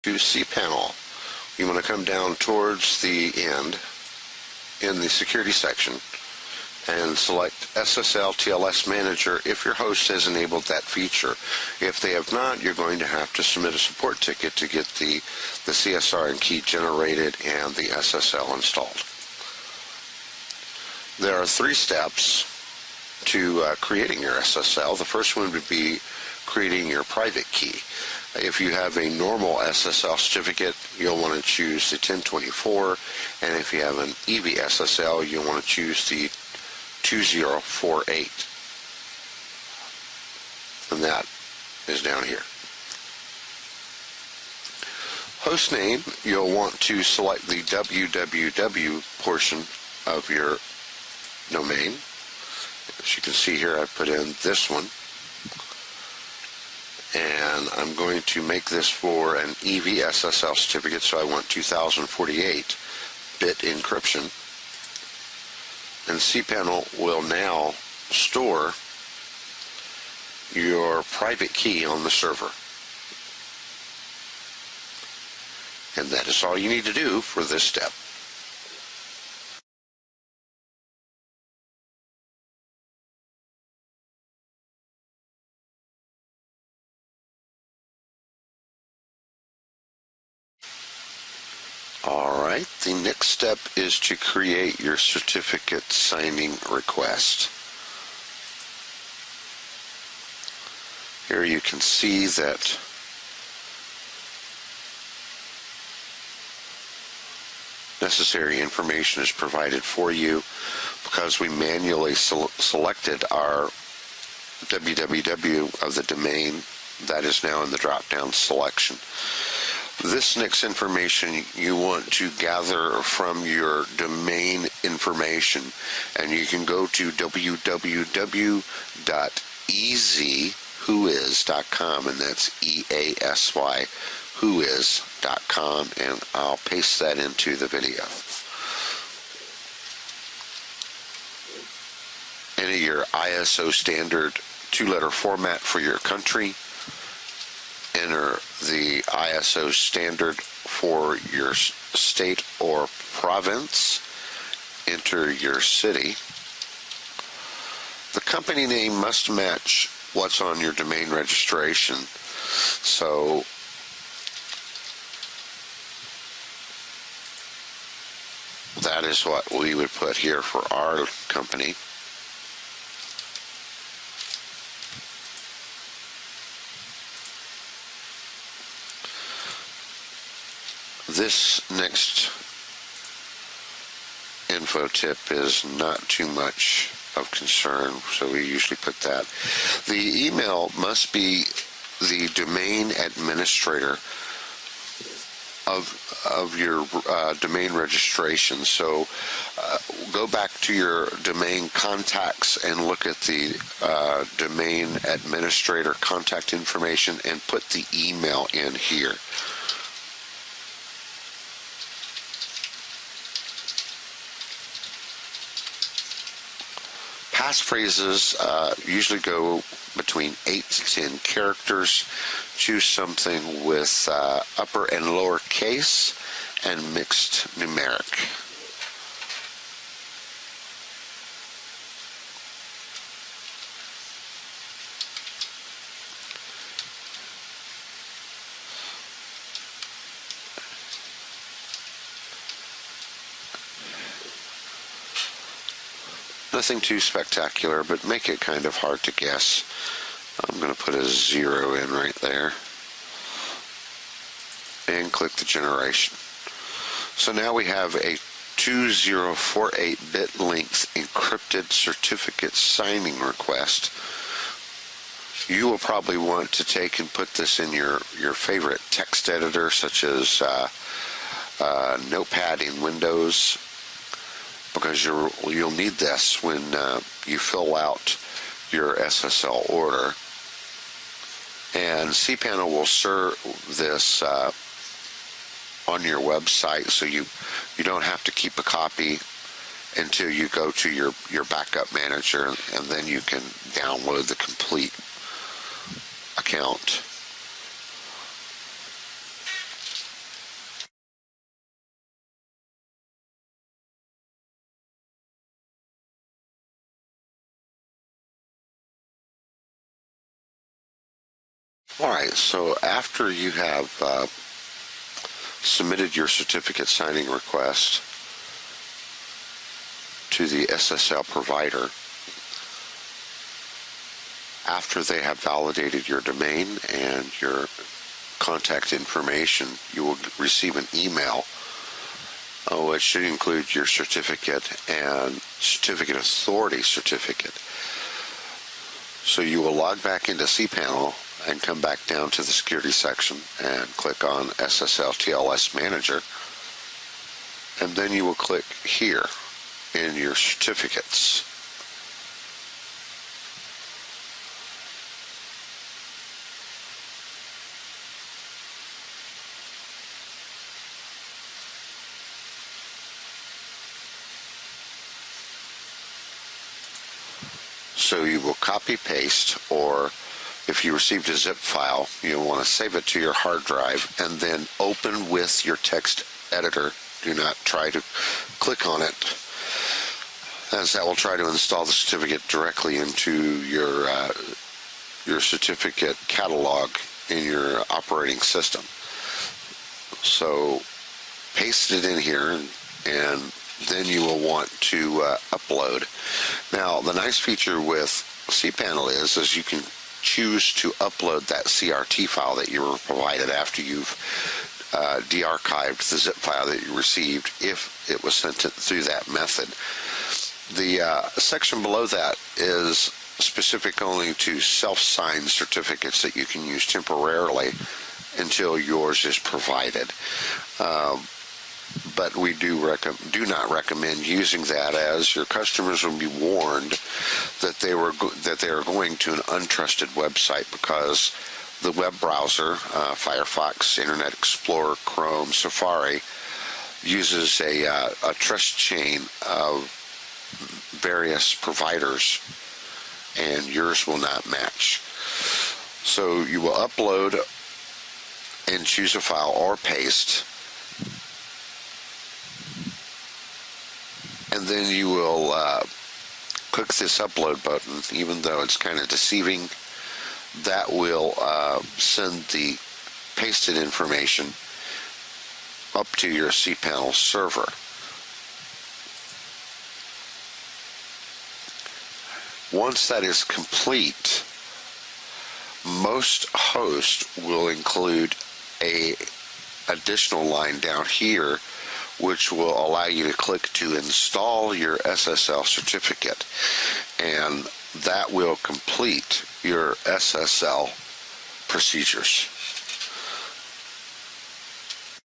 to cPanel. You want to come down towards the end in the security section and select SSL TLS Manager if your host has enabled that feature. If they have not, you're going to have to submit a support ticket to get the CSR and key generated and the SSL installed. There are 3 steps to creating your SSL. The first one would be creating your private key. If you have a normal SSL certificate, you'll want to choose the 1024, and if you have an EV-SSL, you'll want to choose the 2048. And that is down here. Host name, you'll want to select the www portion of your domain. As you can see here, I put in this one. And I'm going to make this for an EV-SSL certificate, so I want 2048-bit encryption. And cPanel will now store your private key on the server. And that is all you need to do for this step. Alright, the next step is to create your certificate signing request. Here you can see that necessary information is provided for you because we manually selected our www of the domain. That is now in the drop-down selection. This next information you want to gather from your domain information, and you can go to www.easywhois.com, and that's EASY whois.com, and I'll paste that into the video. Enter your ISO standard 2-letter format for your country. Enter the ISO standard for your state or province. Enter your city. The company name must match what's on your domain registration. So that is what we would put here for our company. This next info tip is not too much of concern, so we usually put that. The email must be the domain administrator of your domain registration. So go back to your domain contacts and look at the domain administrator contact information and put the email in here. Passphrases usually go between 8 to 10 characters. Choose something with upper and lower case and mixed numeric. Nothing too spectacular, but make it kind of hard to guess. I'm going to put a 0 in right there. And click the generation. So now we have a 2048-bit length encrypted certificate signing request. You will probably want to take and put this in your favorite text editor, such as Notepad in Windows, because you'll need this when you fill out your SSL order. And cPanel will serve this on your website, so you don't have to keep a copy until you go to your backup manager, and then you can download the complete account. Alright, so after you have submitted your certificate signing request to the SSL provider, after they have validated your domain and your contact information, you will receive an email which should include your certificate and certificate authority certificate. So you will log back into cPanel and come back down to the security section and click on SSL TLS Manager, and then you will click here in your certificates. So you will copy paste, or if you received a zip file, you'll want to save it to your hard drive and then open with your text editor. Do not try to click on it, as that will try to install the certificate directly into your certificate catalog in your operating system. So paste it in here, and then you will want to upload. Now, the nice feature with cPanel is you can choose to upload that CRT file that you were provided after you've de-archived the zip file that you received, if it was sent through that method. The section below that is specific only to self-signed certificates that you can use temporarily until yours is provided. But we do not recommend using that, as your customers will be warned that they are going to an untrusted website, because the web browser, Firefox, Internet Explorer, Chrome, Safari, uses a trust chain of various providers, and yours will not match. So you will upload and choose a file or paste, and then you will click this upload button. Even though it's kind of deceiving, that will send the pasted information up to your cPanel server. Once that is complete, most hosts will include a additional line down here which will allow you to click to install your SSL certificate, and that will complete your SSL procedures.